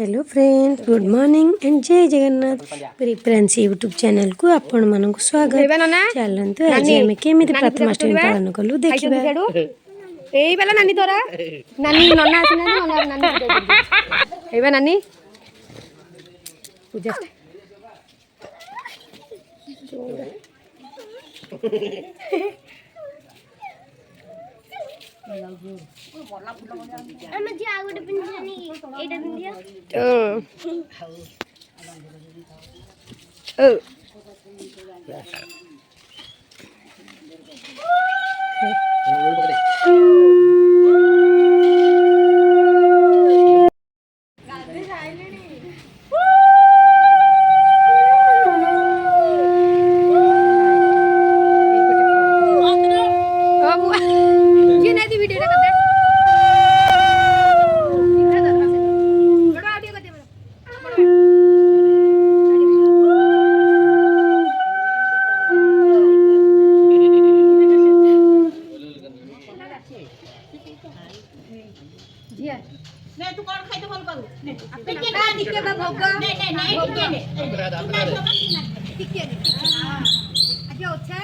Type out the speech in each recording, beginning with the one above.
Hello friends, good morning and जय Jagannath. Preference YouTube channel को आपण मानक स्वागत। चलंतु आज हम केमिति प्रथमाष्टमी पालन कलु देखिबा। एई वाला नानी तोरा नानी नन्ना आसी ना नन्ना नानी पूजा कर एबा नानी पूजा আমি যে আগুটা পিনছনি এইটা দিন দিয়া ও নে তু কোন খাইতে ভাল পারু নে টিকে না টিকে বা ভোগ নে নে নে টিকে নে টিকে নে আজ ওছা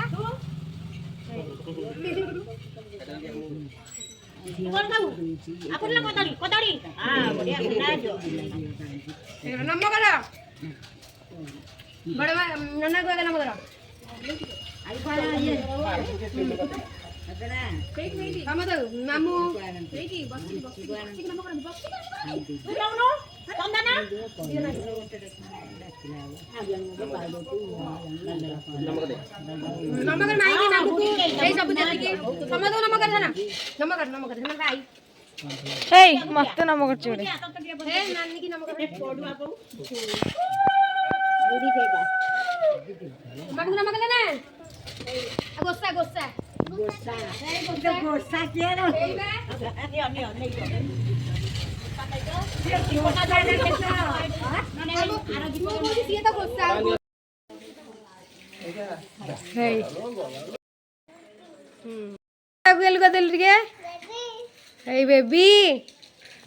কোন খাবু আপুলা কদাড়ি কদাড়ি হ্যাঁ বড়িয়া খাইছো এগুলো নাম করা বড় নন্না গো নাম করা আই পালা ইয়ে কামা দাও মামু এইটি বসি বসি বসি নাম করা বসি লাউনো তন্দানা নমগর মাই কি নাম কু এই সব বুঝা কি কামা দাও নমগর না নমগর না ভাই এই মস্ত নাম করছ রে এ নানি কি নাম করে পড়ুয়া বউ বুড়ি দেগা মাগু নাম করে না গোসা গোসা গোসা গোসা কি রে নিও নিও নেই बेबी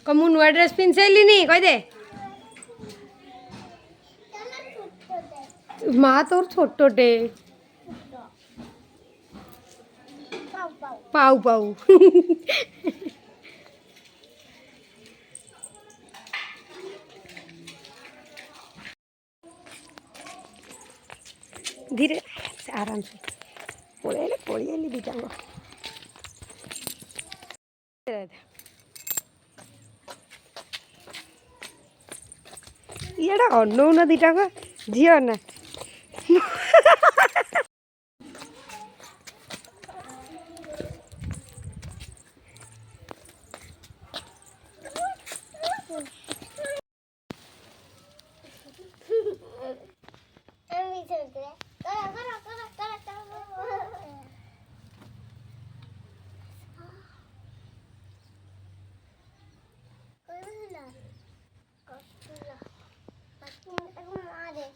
कमु नुआ ड्रेस पिन साइलिनी कह दे माँ तोर छोटे पाऊ पाऊ धीरे से आराम से पड़े दीटांग ये अनौ ना दीटांग झील ना এখন মারে